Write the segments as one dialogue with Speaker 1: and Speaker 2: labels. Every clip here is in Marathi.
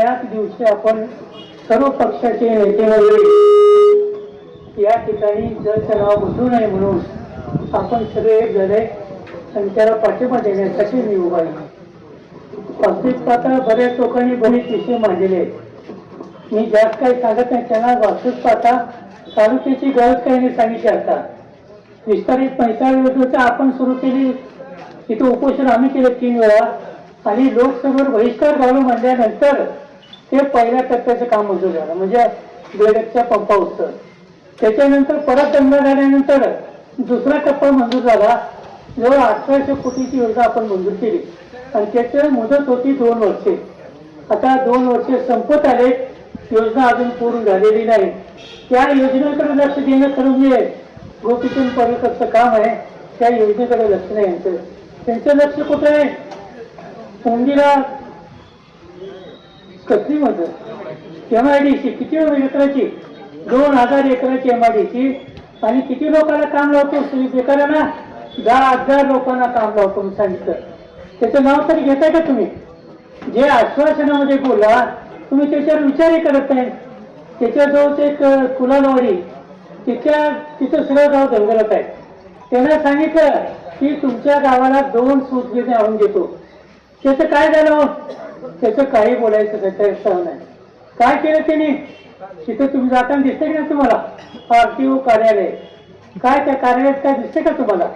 Speaker 1: त्याच दिवशी आपण सर्व पक्षाचे नेते मंडळी या ठिकाणी जलचं नाव बदलू नये म्हणून आपण सगळे एक झाले आणि त्याला पाठिंबा देण्यासाठी मी उभा आहे. वास्तविक पाहता बऱ्याच लोकांनी बरेच विषय मांडलेले आहेत. मी जास्त काही सांगत नाही. त्यांना वास्तविक पाहता तालुक्याची गरज काही नाही सांगितली. आता विस्तारित पंचायत योजनेचा आपण सुरू केली. तिथं उपोषण आम्ही केलं 3 वेळा आणि लोकसभेवर बहिष्कार घालून म्हणल्यानंतर ते पहिल्या टप्प्याचं काम मंजूर झालं, म्हणजे बेडकच्या पंप हाऊसचं. त्याच्यानंतर परत दंड झाल्यानंतर दुसरा टप्पा मंजूर झाला. जवळ 1800 कोटीची योजना आपण मंजूर केली आणि त्याची मुदत होती 2 वर्षे. आता 2 वर्षे संपत आले, योजना अजून पूर्ण झालेली नाही. त्या योजनेकडे लक्ष देणं खरं म्हणजे गोपीचंद पडळकरचं काम आहे. त्या योजनेकडे लक्ष नाही यांचं. त्यांचं लक्ष कुठं आहे? उंदीला कसली मदत? MIDC किती एकराची? 2000 एकराची MIDC आणि किती लोकांना काम लावतो? बेकारांना 10,000 लोकांना काम लावतो म्हणून सांगितलं. त्याचं नाव तरी घेताय का तुम्ही? जे आश्वासनामध्ये बोला तुम्ही त्याच्यावर विचारही करत नाही. त्याच्याजवळच एक कुलालवाडी तिथं सगळं गाव दंगलत आहे. त्यांना सांगितलं की तुमच्या गावाला 2 सूतगिरण्या आणून देतो. त्याचं काय झालं? त्याचं काही बोलायचं नाही. काय केलं त्यांनी? तिथं तुम्ही जाताना दिसते का तुम्हाला? RTO कार्यालय. काय त्या कार्यालयात काय दिसते का तुम्हाला?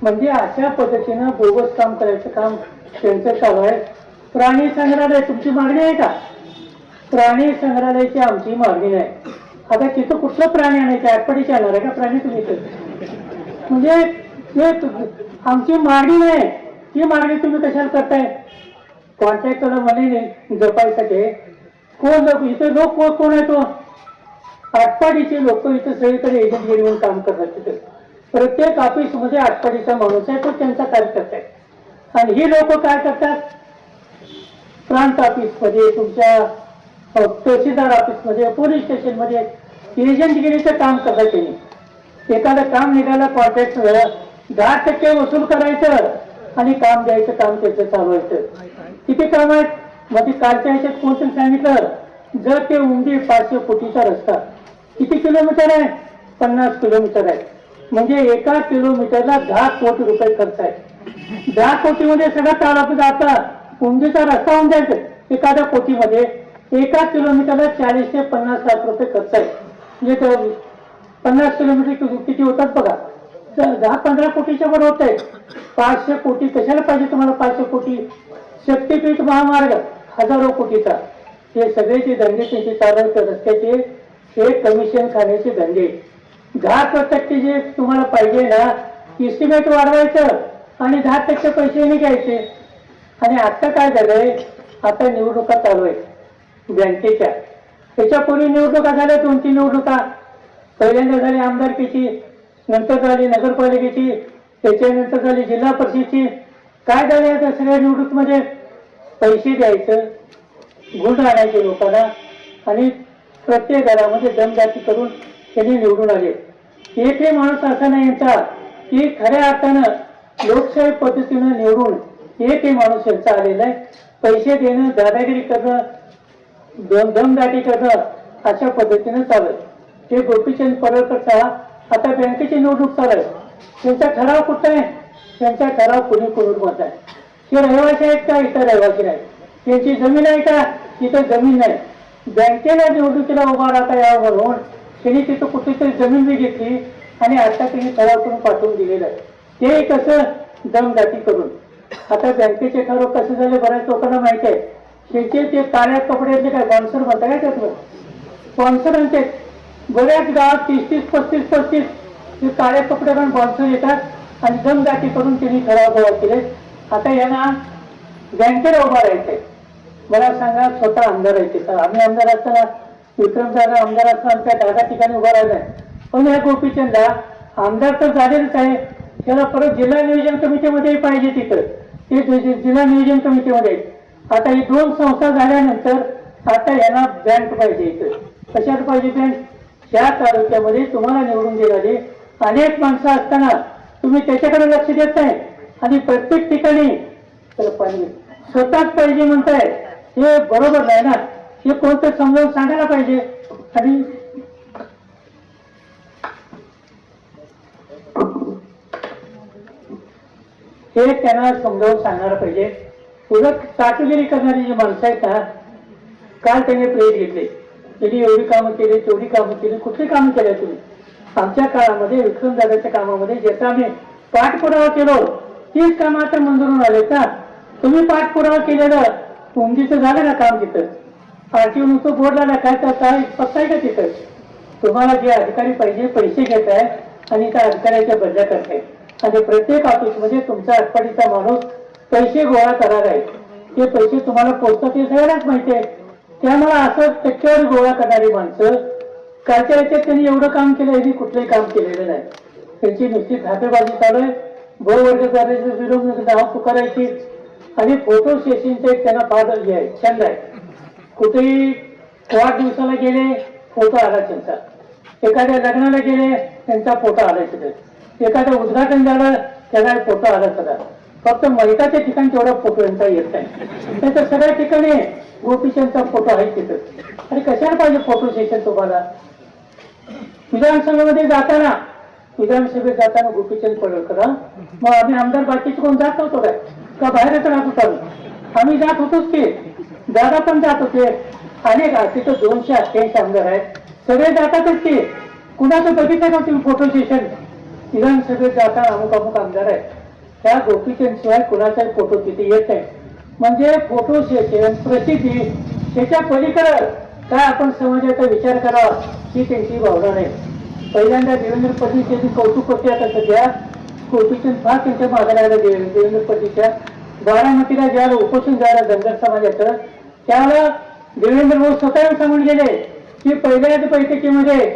Speaker 1: म्हणजे अशा पद्धतीनं बोगस काम करायचं काम त्यांचं चालू आहे. प्राणी संग्रहालय तुमची मागणी आहे का? प्राणी संग्रहालयाची आमची मागणी नाही. आता तिथं कुठलं प्राणी आणायचं? आटपाडीचे आणणार आहे का प्राणी तुम्ही? म्हणजे आमची मागणी नाही. ती मागणी तुम्ही कशाला करताय? कॉन्ट्रॅक्टरला म्हणे जपायसाठी कोण लोक इथं लोक कोण आहे? तो आटपाडीचे लोक इथं सगळीकडे एजंटगिरी म्हणून काम करतात. तिथे प्रत्येक ऑफिसमध्ये आटपाडीचा माणूस आहे, तो त्यांचा कार्यकर्ता आहे. आणि ही लोक काय करतात? प्रांत ऑफिसमध्ये, तुमच्या तहसीलदार ऑफिसमध्ये, पोलीस स्टेशनमध्ये एजंटगिरीचं काम करतात. त्यांनी एखादं काम निघालं कॉन्ट्रॅक्ट 10% वसूल करायचं आणि काम द्यायचं काम त्याचं चालवायचं. किती काम आहेत? मग कालच्या ह्याच्यात कोणतं सांगितलं? जर ते उंदी 500 कोटीचा रस्ता किती किलोमीटर आहे? 50 किलोमीटर आहे. म्हणजे एका किलोमीटरला 10 कोटी रुपये खर्च आहे. 10 कोटीमध्ये सगळं तालुका जाता. उंदीचा रस्ता होऊन जायचं एखाद्या कोटीमध्ये. एका किलोमीटरला 40 ते 50 लाख रुपये खर्च आहे. म्हणजे 50 किलोमीटर किती होतात बघा. 10-15 कोटीच्या वर होत आहे. 500 कोटी कशाला पाहिजे तुम्हाला? 500 कोटी शक्तीपीठ महामार्ग 1000 कोटीचा. हे सगळेचे धंदे त्यांचे चालवतात. रस्त्याचे हे कमिशन खाण्याचे धंदे. 10% जे तुम्हाला पाहिजे ना, इस्टिमेट वाढवायचं आणि 10% पैसे नाही घ्यायचे. आणि आता काय झालंय? आता निवडणुका चालू आहेत बँकेच्या. त्याच्यापूर्वी निवडणुका झाल्या 2-3 निवडणुका. पहिल्यांदा झाली आमदारकीची, नंतर झाली नगरपालिकेची, त्याच्यानंतर झाली जिल्हा परिषदेची. काय झाले? आता सगळ्या निवडणुकीमध्ये पैसे द्यायचं, गुंड आणायचे लोकांना आणि प्रत्येक घरामध्ये दमदाटी करून त्यांनी निवडून आले. एकही माणूस असा नाही यांचा की खऱ्या अर्थानं लोकशाही पद्धतीनं निवडून एकही माणूस यांचा आलेला आहे. पैसे देणं, दादागिरी करणं, दमदाटी करणं अशा पद्धतीनं चालू आहे. हे गोपीचंद पडळकरचा आता बँकेची निवडणूक चालू आहे. त्यांचा ठराव कुठला आहे? त्यांचा ठराव कोणीमध्ये आहे. ते रहिवासी आहेत का? इथं रहिवासी नाही. त्यांची जमीन आहे का? तिथं जमीन नाही. बँकेला निवडणुकीला उभा राहता यावं म्हणून त्यांनी तिथं कुठेतरी जमीन बी घेतली आणि आता त्यांनी ठराव करून पाठवून दिलेलं आहे. ते कसं? दमदाटी करून. आता बँकेचे ठराव कसे झाले बऱ्याच लोकांना माहिती आहे. त्यांचे ते काळ्या कपड्यातले काय स्पॉन्सर म्हणता काय त्यातलं? स्पॉन्सरांचे बऱ्याच गावात 30-35 ते काळ्या कपडे पण स्पॉन्सर येतात आणि दमदाटी करून त्यांनी ठराव गोळा केले. आता यांना बँकेला उभा राहायचंय. मला सांगा, स्वतः आमदार आहे तिथं. आम्ही आमदार असताना, विक्रमदादा आमदार असताना त्या 10 ठिकाणी उभा राहिलाय. पण या गोपीचंदला आमदार तर झालेलंच आहे, त्याला परत जिल्हा नियोजन कमिटीमध्येही पाहिजे. तिथं ते जिल्हा नियोजन कमिटीमध्ये. आता ही 2 संस्था झाल्यानंतर आता यांना बँक पाहिजे. इथं कशात पाहिजे बँक? त्या तालुक्यामध्ये तुम्हाला निवडून देणारे अनेक माणसं असताना तुम्ही त्याच्याकडे लक्ष देत नाही आणि प्रत्येक ठिकाणी तर पाहिजे स्वतःच पाहिजे म्हणताय. हे बरोबर नाही ना. हे कोणतं समजावून सांगायला पाहिजे. आणि हे त्यांना समजावून सांगणार पाहिजे. उलट चाटुगिरी करणारी जी माणसं आहेत ना, काल त्यांनी प्रेस घेतले, त्यांनी एवढी कामं केली, तेवढी कामं केली. कुठली कामं केली तुम्ही? आमच्या काळामध्ये विक्रमदादाच्या कामामध्ये ज्याचा आम्ही पाठपुरावा केलो तीच कामं आता मंजूर होऊन आले का? तुम्ही पाठपुरावा केलेलं उमदीचं झालं ना काम तिथं, आरटीओ नुसतं बोर्ड लागला काय काय पत्ता आहे का तिथं? तुम्हाला जे अधिकारी पाहिजे पैसे घेत आहे आणि त्या अधिकाऱ्याच्या बदल्या करताय. आणि प्रत्येक ऑफिसमध्ये तुमचा आटपाडीचा माणूस पैसे गोळा करणार आहे. ते पैसे तुम्हाला पोचतात हे सगळ्यांनाच माहिती आहे. त्यामुळे असं टक्केवारी गोळा करणारी माणसं कालच्या याच्यात त्यांनी एवढं काम केलं, यांनी कुठलंही काम केलेलं नाही. त्यांची नुसती धापेबाजी चालू आहे. बहुवर्गीकरणाचे विरोध नाव पुकारायची आणि फोटो सेशनचं एक त्यांना फार हे आहे, छंद आहे. कुठेही वाढदिवसाला गेले फोटो आला त्यांचा, एखाद्या लग्नाला गेले त्यांचा फोटो आला तिथे, एखादं उद्घाटन झालं त्याला फोटो आला सगळा. फक्त मैदाच्या ठिकाणी तेवढा फोटो यांचा येत नाही. त्याच्या सगळ्या ठिकाणी गोपीचंदचा फोटो आहे तिथं. आणि कशाला पाहिजे फोटो सेशन तुम्हाला? विधानसभेमध्ये जाताना गोपीचंद पडळकर, मग आम्ही आमदार बाकीचे कोण जात नव्हतो काय का? बाहेरच राहत होतो आम्ही जात होतोच की, दादा पण जात होते. अनेक तिथं 288 आमदार आहेत, सगळे जातातच की. कुणाचं बघितलं का तुम्ही फोटो सेशन? विधानसभेत जाताना अमुक आमदार आहे, त्या गोपीचंद शिवाय कुणाचाही फोटो तिथे येत नाही. म्हणजे फोटो सेशन प्रसिद्धी त्याच्या पलीकडे काय आपण समाजाचा विचार करावा ही त्यांची भावना नाही. पहिल्यांदा देवेंद्र फडणवीस यांनी कौतुक करते. आता सध्या गोपीचंद फार त्यांच्या मागे लागला. देवेंद्र फडणवीसच्या बारामतीला ज्याला उपोषण झालं धनगर समाजाचं, त्याला देवेंद्र भाऊ स्वतः सांगून गेले की पहिल्याच बैठकीमध्ये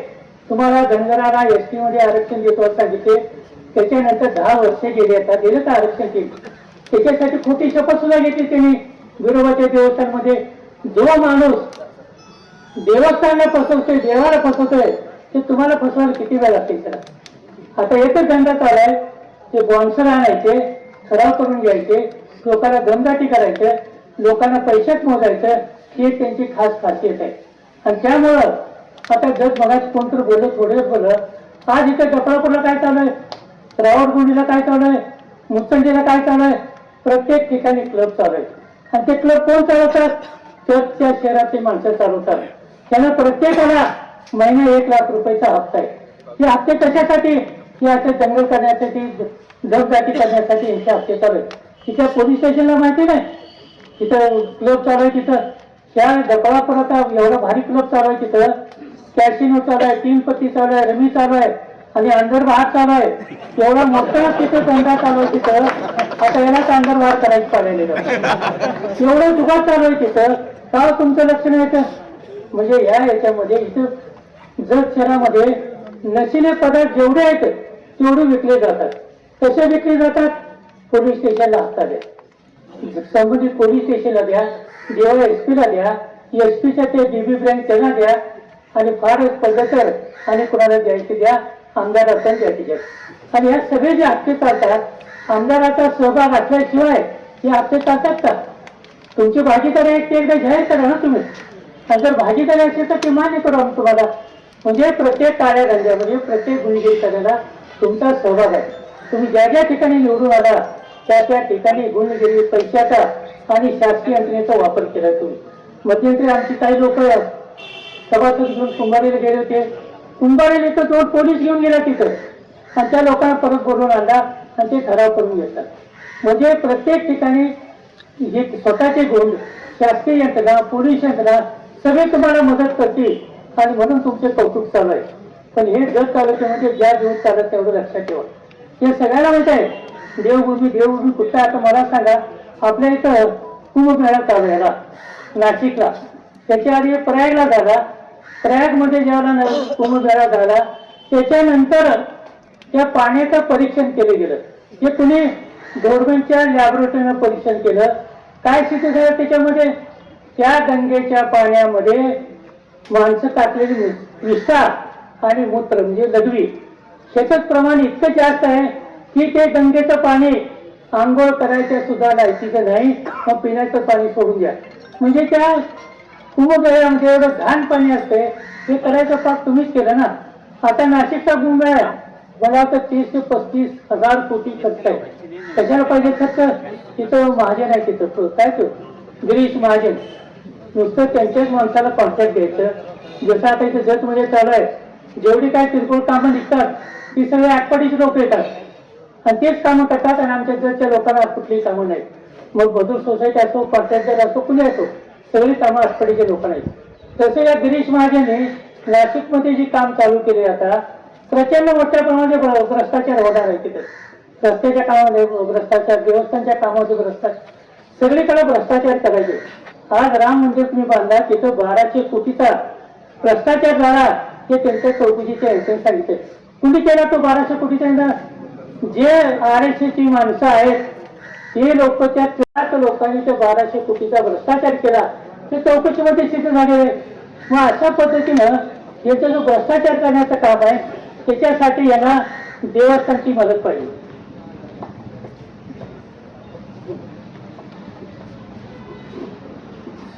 Speaker 1: तुम्हाला धनगराला एसटी मध्ये आरक्षण देतो असं सांगितले. त्याच्यानंतर 10 वर्ष गेले, आता दिलं तर आरक्षण केलं. त्याच्यासाठी खोटी शपथ सुद्धा घेतली त्यांनी विरोबाच्या देवस्थानमध्ये. जो माणूस देवस्थानला फसवतोय, देवाला फसवतोय, ते तुम्हाला फसवायला किती वेळ लागतील त्याला? आता एकच धंदा चालाय, ते बॉन्सर आणायचे, सराव करून घ्यायचे, लोकांना दमदाटी करायचं, लोकांना पैशात मोजायचं, ही त्यांची खास खासियत आहे. आणि त्यामुळं आता जग मगाच कोणतरी बोललं, थोडे बोललं, आज इथं डफळापूरला काय चालू आहे, रावणगुंडीला काय चालू आहे, मुत्संडीला काय चालू आहे, प्रत्येक ठिकाणी क्लब चालू आहे. आणि ते क्लब कोण चालवतात? तर त्या शहरातली माणसं चालवतात. त्यांना प्रत्येकाला महिना 1 लाख रुपयाचा हप्ता आहे. हे हप्ते कशासाठी? हे आता दंगल करण्यासाठी, दमदाटी करण्यासाठी यांचे हप्ते चालू आहेत. तिथल्या पोलीस स्टेशनला माहिती नाही तिथं क्लब चालू आहे. तिथं त्या डफळापुरात एवढा भारी क्लब चालू आहे. तिथं कॅसिनो चालू आहे, 3 पत्ती चालू आहे, रमी चालू आहे आणि अंदरबार चालू आहे. एवढा मोठा तिथं धंदा चालू आहे. तिथं आता यालाच अंदरबार करायचं पाहिजे. एवढं जुगाड चालू आहे तिथं. का तुमचं लक्ष नाही येतं? म्हणजे याच्यामध्ये इथं जग शहरामध्ये नशिले पदार्थ जेवढे आहेत तेवढे विकले जातात. कसे विकले जातात? पोलीस स्टेशनला हप्ता द्या, संबंधित पोलीस स्टेशनला द्या, देवा एसपीला द्या, एसपीच्या ते डीबी बँक त्यांना द्या आणि फारच पद्धतर आणि कुणाला द्यायचे द्या, आमदारांना द्यायचे द्या. आणि ह्या सगळे जे हप्ते चालतात, आमदाराचा सहभाग असल्याशिवाय हे हप्ते चालतात का? तुमची भागीदारी एक ते एकदा जाहीर करा ना तुम्ही. आणि जर भागीदारी असेल तर ते मान्य करू आम्ही तुम्हाला. म्हणजे प्रत्येक काळ्या धंद्यामध्ये, प्रत्येक गुन्हेगारी करण्याला तुमचा सहभाग आहे. तुम्ही ज्या ज्या ठिकाणी निवडून आला त्या त्या ठिकाणी गुन्हेगारी, पैशाचा आणि शासकीय यंत्रणेचा वापर केला तुम्ही. मध्यंतरी आमची काही लोक सभासद घेऊन कुंभारीला गेले होते. कुंभारीला तर 2 पोलीस घेऊन गेला तिथं आणि त्या लोकांना परत बोलवून आणला आणि ते ठराव करून घेतला. म्हणजे प्रत्येक ठिकाणी हे स्वतःचे गुण, शासकीय यंत्रणा, पोलीस यंत्रणा सगळे तुम्हाला मदत करतील आणि म्हणून तुमचे कौतुक चालू आहे. पण हे जग तालुक्यामध्ये ज्या दिवस चालत तेवढं लक्षात ठेवा. हे सगळ्याला माहित आहे. देवभूमी कुठं? आता मला सांगा, आपल्या इथं कुंभमेळा चालू आहे नाशिकला, त्याच्या आधी प्रयागला झाला. प्रयागमध्ये ज्यावेळेला कुंभमेळा झाला त्याच्यानंतर त्या पाण्याचं परीक्षण केलं गेलं. हे कुणी गव्हर्नमेंटच्या लॅबोरेटरीनं परीक्षण केलं. काय सिद्ध झालं त्याच्यामध्ये? त्या गंगेच्या पाण्यामध्ये माणसं टाकलेली विष्ठा आणि मूत्र म्हणजे लघवी ह्याचंच प्रमाण इतकं जास्त आहे की ते गंगेचं पाणी आंघोळ करायच्या सुद्धा लायकीचं नाही. मग पिण्याचं पाणी सोडून द्या. म्हणजे त्या कुंभमेळ्यामध्ये एवढं घाण पाणी असते हे करायचं पाप तुम्हीच केलं ना. आता नाशिकचा कुंभमेळा मला वाटतं 30 ते 35 हजार कोटी खर्च आहे. कशाला पाहिजे खर्च? तिथं महाजन आहे, तिथं काय तो गिरीश महाजन, नुसतं त्यांच्याच माणसाला कॉन्ट्रॅक्ट द्यायचं. जसं आता इथे जतमध्ये चालू आहे, जेवढी काय किरकोळ कामं निघतात ती सगळे आटपाडीचे लोक येतात आणि तेच कामं करतात आणि आमच्या जतच्या लोकांना कुठलीही कामं नाहीत. मग मजूर सोसायटी असो, कॉन्ट्रॅक्टर असो, कुणी असो, सगळी कामं आटपाडीचे लोक नाहीत. तसं या गिरीश महाजनने नाशिकमध्ये जी काम चालू केले आता प्रचंड मोठ्या प्रमाणात भ्रष्टाचार होणार आहे. तिथे रस्त्याच्या कामामध्ये भ्रष्टाचार, देवस्थानच्या कामामध्ये भ्रष्टाचार, सगळीकडे भ्रष्टाचार करायचे. आज राम मंदिर तुम्ही बांधला, तिथं 1200 कोटीचा भ्रष्टाचार झाला, हे त्यांच्या चौकशीच्या ह्याच्यात सांगितले. कुणी केला तो 1200 कोटीचा? जे RSSची माणसं आहेत ते लोक, त्या 4 लोकांनी त्या 1200 कोटीचा भ्रष्टाचार केला, ते चौकशीमध्ये सिद्ध झाले. मग अशा पद्धतीनं याचा जो भ्रष्टाचार करण्याचं काम आहे त्याच्यासाठी यांना देवस्थानची मदत पाहिजे.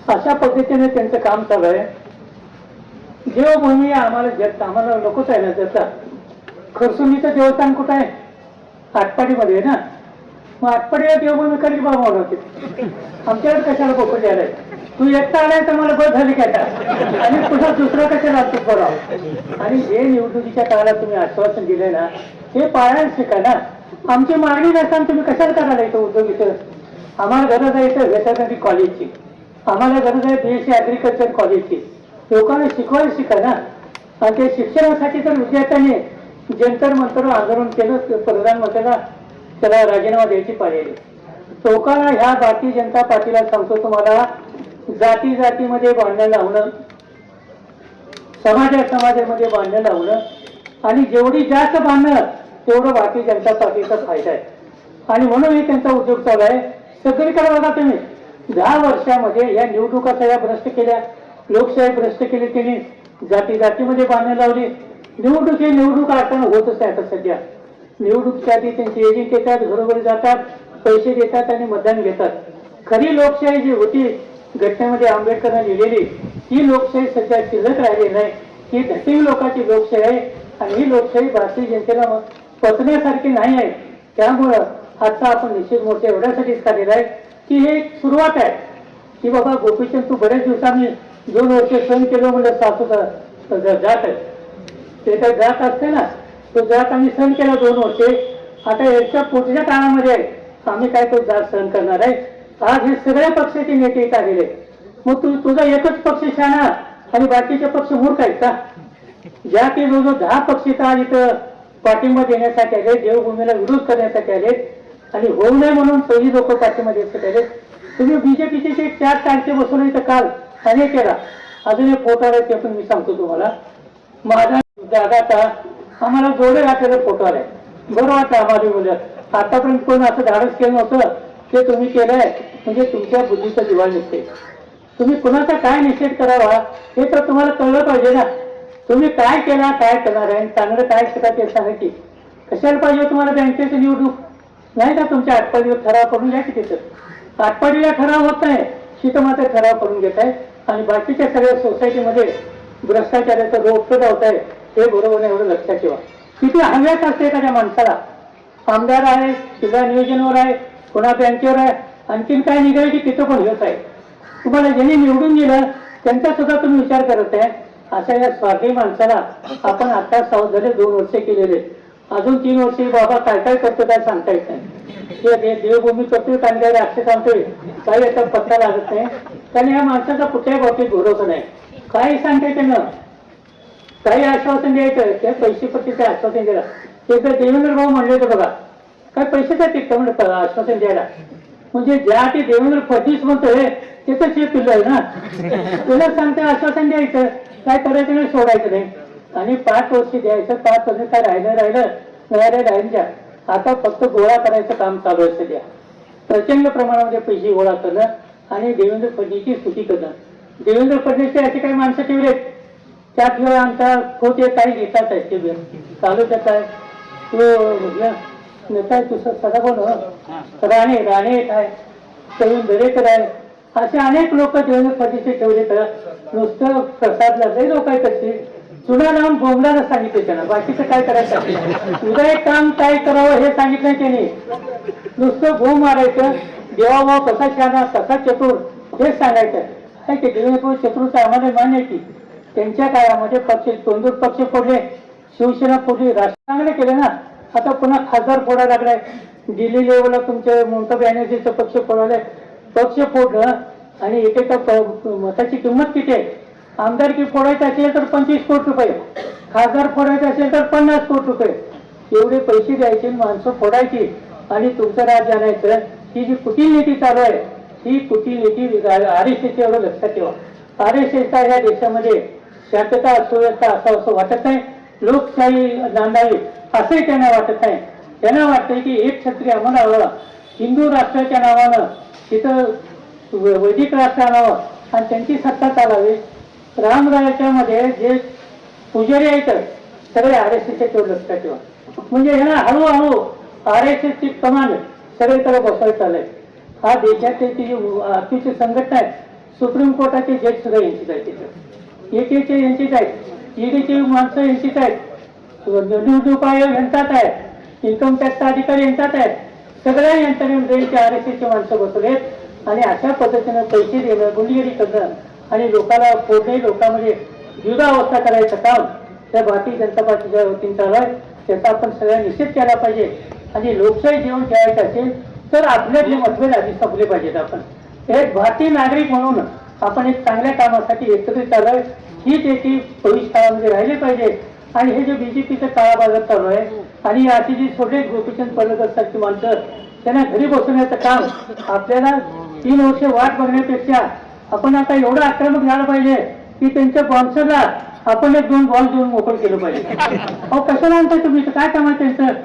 Speaker 1: अशा पद्धतीने त्यांचं काम चालू आहे. देवभूमी आम्हाला नकोच आहे ना. त्याचा खरसुंडीचं देवस्थान कुठं आहे? आटपाडीमध्ये आहे ना. मग आटपाडीला देवभूमी कधी बाबा होती? आमच्याकडे कशाला पोपट यायला? तू एकटा आलाय तर मला बस झाली काय आणि तुझा दुसरा कशाला असतो बरं? आणि जे निवडणुकीच्या काळात तुम्ही आश्वासन दिले ना ते पाळायला शिका ना. आमची मागणी नसताना तुम्ही कशाला करायला येतो उद्योग इथं? आम्हाला गरज आहे इथं व्हेटरनरी कॉलेजची, आम्हाला गरज आहे BSc ॲग्रिकल्चर कॉलेजची. लोकांना शिकवायला शिका ना. आणि ते शिक्षणासाठी तर विद्यार्थ्यांनी जंतर मंतर आंदोलन केलं, प्रधानमंत्र्यांना त्याला राजीनामा द्यायची पाळी आली. लोकांना ह्या भारतीय जनता पार्टीला सांगतो तुम्हाला, जाती जातीमध्ये भांडणं लावणं, समाजामध्ये भांडणं लावणं आणि जेवढी जास्त भांडणं तेवढं भारतीय जनता पार्टीचा फायदा आहे. आणि म्हणून हे त्यांचा उद्योग चालू आहे. सगळीकडे बघा तुम्ही, 10 वर्षामध्ये या निवडणुका सगळ्या भ्रष्ट केल्या, लोकशाही भ्रष्ट केली त्यांनी, जाती जातीमध्ये भांडणं लावली. निवडणूक अडचण होतच आहे. आता सध्या निवडणुकीच्या आधी त्यांचे एजंट येतात, घरोघरी जातात, पैसे देतात आणि मतदान घेतात. खरी लोकशाही जी होती घटनेमध्ये आंबेडकरांनी लिहिलेली, ही लोकशाही सध्या शिल्लक राहिली नाही. ही धटिंग लोकांची लोकशाही आहे आणि ही लोकशाही भारतीय जनतेला पचण्यासारखी नाही आहे. त्यामुळं आजचा आपण निश्चित मोठ्या एवढ्यासाठीच काढलेला आहे की हे एक सुरुवात आहे की बाबा गोपीचंद तू बरेच दिवसांनी 2 वर्ष सण केलं म्हणजे सासूचा जात आहे, ते काय जात असते ना, तो जात आम्ही सण केला 2 वर्षे. आता याच्या पुढच्या काळामध्ये आम्ही काय तो जात सहन करणार आहे. आज हे सगळ्या पक्षाचे नेते इथं आलेले. मग तुझा एकच पक्ष शहाणा आणि बाकीचे पक्ष मूर्ख आहेत का? ज्या की जो 10 पक्ष आज इथं पाठिंबा देण्यासाठी आले, देवभूमीला विरोध करण्यासाठी आले आणि होऊ नये म्हणून पहिली लोक पाठिंबा देण्यासाठी आले. तुम्ही BJPचे 4 टाळके बसवले इथं काल आणि केला. अजून एक फोटो आलाय ते पण मी सांगतो तुम्हाला. माझा दादाचा आम्हाला जोडे घातलेला फोटो आलाय. बरं वाटलं आम्हाला मुलं. आतापर्यंत कोण असं धाडस केलं नव्हतं, ते तुम्ही केलंय म्हणजे तुमच्या बुद्धीचं दिवाळ निघते. तुम्ही कुणाचा काय निषेध करावा हे तर तुम्हाला कळलं पाहिजे ना. तुम्ही काय केला, काय करणार आहे, चांगलं काय करा ते सांगा की. कशाला पाहिजे तुम्हाला बँकेची निवडणूक? नाही का तुमच्या आटपाडीवर ठराव करून घ्या की. तिथं आटपाडीला ठराव होत नाही, तिथं मात्र ठराव करून घेत आहे आणि बाकीच्या सगळ्या सोसायटीमध्ये भ्रष्टाचाराचं रोप लावत आहे. हे बरोबर नाही, एवढं लक्षात ठेवा. किती हव्यास असते एखाद्या माणसाला. आमदार आहे, सुद्धा नियोजनावर आहे, कोणा बँकेवर आहे, आणखीन काय निघाले की तिथं पण हेच आहे. तुम्हाला ज्यांनी निवडून दिलं त्यांचा सुद्धा तुम्ही विचार करत आहे. अशा या स्वार्थी माणसाला आपण आता सावध झाले 2 वर्ष केलेले, अजून 3 वर्षे बाबा काय काय करतो काय सांगता येत नाही. देवभूमी करतोय काही काही राष्ट्र सांगतोय, काही याचा पत्ता लागत नाही. कारण या माणसाचा कुठल्याही बाबतीत भरोसा नाही. काही सांगताय त्यानं, काही आश्वासन द्यायचं, त्या पैसे पट्टीचं आश्वासन द्यायला. एकदा देवेंद्र भाऊ म्हणले होते बघा, काय पैशाचा टिकतं म्हणलं आश्वासन द्यायला. म्हणजे ज्या ते देवेंद्र फडणवीस म्हणतोय त्याचं शेत तुझं आहे ना. तुला सांगते आश्वासन द्यायचं, काय करायचं नाही, सोडायचं नाही आणि 5 वर्ष द्यायचं. 5 वर्ष काय राहिलं द्या. आता फक्त गोळा करायचं काम चालू आहे सध्या. प्रचंड प्रमाणामध्ये पैसे गोळा करणं आणि देवेंद्र फडणवीसची स्तुती करणं. देवेंद्र फडणवीसचे असे काही माणसं ठेवलेत, त्यात आमचा खोत हे काही घेतात आहेत ते तालुक्यात आहे तो नेता आहे तुझं सगळं कोण राणे काय करून दरेकर आहे. असे अनेक लोक देवेंद्र फडणवीस ठेवले तर नुसतं प्रसादला लई लोक आहेत तशी चुना नाम बोंबलाला सांगितले त्यांना, बाकीचं काय करायचं उदय काम काय करावं हे सांगितलं त्यांनी. नुसतं बोंब मारायचं, देवाभाव कसा छान कसा चतुर हेच सांगायचं. काय ते देवेंद्र चतुरचं आम्हाला मान्य की त्यांच्या काळामध्ये पक्ष तोंडूर पक्ष फोडले, शिवसेना फोडली, राष्ट्र चांगले केले ना. आता पुन्हा खासदार फोडायला लागलाय, दिल्ली लेवलला तुमचे ममता बॅनर्जीचा पक्ष फोडायलाय. पक्ष फोडलं आणि एकेका मताची किंमत किती आहे. आमदारकी फोडायचं असेल तर 25 कोटी रुपये, खासदार फोडायचं असेल तर 50 कोटी रुपये. एवढे पैसे द्यायचे, माणसं फोडायची आणि तुमचं राज्य आणायचं. ही जी कुटील नीती चालू आहे ही कुटील नीती RSS एवढं लक्षात ठेवा. RSSचा ह्या देशामध्ये शांतता सुव्यवस्था असं वाटत नाही, लोकशाही नांदावी असंही त्यांना वाटत नाही. त्यांना वाटतंय की एक क्षत्रिय आम्हाला हवा, हिंदू राष्ट्राच्या नावानं तिथं वैदिक राष्ट्र आणावं आणि त्यांची सत्ता चालावी. रामरायाच्या मध्ये जे पुजारी आहेत सगळे RSSचे तेवढं लक्षात ठेवा. म्हणजे ह्याला हळूहळू RSSची कमांड सगळीकडे बसवायचं चाललंय. हा देशाचे जी अतिशय संघटना आहे, सुप्रीम कोर्टाचे जज सुद्धा यांचीच आहेत, तिथं एकेचे यांचीच आहेत, ईडीची माणसं यांचीच आहेत, निवडणूक आयोग यांचाच आहे, इन्कम टॅक्सचा अधिकारी यांचाच आहे. सगळ्या यंत्रणेचे RSSचे माणसं बसवलेत आणि अशा पद्धतीनं पैसे देणं, गुंडगिरी करणं आणि लोकांना फोडणे, लोकांमध्ये द्विधावस्था करायचं काम त्या भारतीय जनता पार्टीच्या वतीने चालू आहे. त्याचा आपण सगळ्यांनी निषेध केला पाहिजे. आणि लोकशाही जीवन ठेवायचं असेल तर आपल्यातले मतभेद आधी संपले पाहिजेत. आपण एक भारतीय नागरिक म्हणून आपण एक चांगल्या कामासाठी एकत्रित आलोय, ही त्याची भविष्यकाळामध्ये राहिली पाहिजे. आणि हे जे BJPचं काळाबाजार चालू आहे आणि अशी जी छोटे गोपीचंद पडळकर सारखी माणसं त्यांना घरी बसवण्याचं काम, आपल्याला 3 वर्ष वाट बघण्यापेक्षा आपण आता एवढं आक्रमक झालं पाहिजे की त्यांच्या बॉन्सरला आपण 1-2 बॉल देऊन मोकळ केलं पाहिजे. अहो कशाला आणताय तुम्ही, काय काम आहे त्यांचं.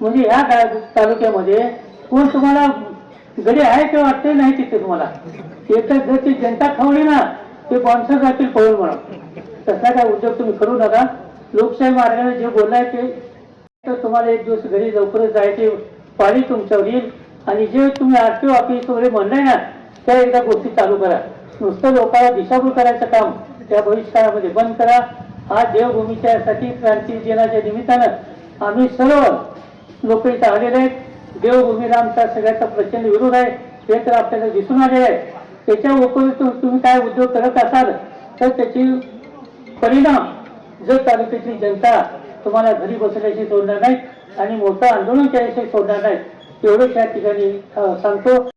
Speaker 1: म्हणजे ह्या तालुक्यामध्ये कोण तुम्हाला गडी आहे किंवा वाटते नाही तिथे तुम्हाला एकच जर ती जनता खावली ना ते बॉन्सर जातील पळून म्हणून. तसला काय उद्योग तुम्ही करू नका. लोकशाही मार्गाने जे बोललाय ते तर तुम्हाला एक दिवस घरी लवकरच जायचे पाळी तुमच्यावर येईल. आणि जे तुम्ही RTO ऑफिस वगैरे म्हणताय ना त्या एकदा गोष्टी चालू करा. नुसतं लोकांना दिशाभूल करायचं काम त्या भविष्यकाळामध्ये बंद करा. हा देवभूमीच्यासाठी क्रांती दिनाच्या निमित्तानं आम्ही सर्व लोक इथं आलेले आहेत. देवभूमी रामचा सगळ्याचा प्रचंड विरोध आहे हे तर आपल्याला दिसून आले आहे. त्याच्या उपयोग तुम्ही काय उद्योग करत असाल तर त्याची परिणाम जर तालुक्यातली जनता तुम्हाला घरी बसल्याशी सोडणार नाही आणि मोठं आंदोलन केल्याशी सोडणार नाही. एवढंच या ठिकाणी सांगतो.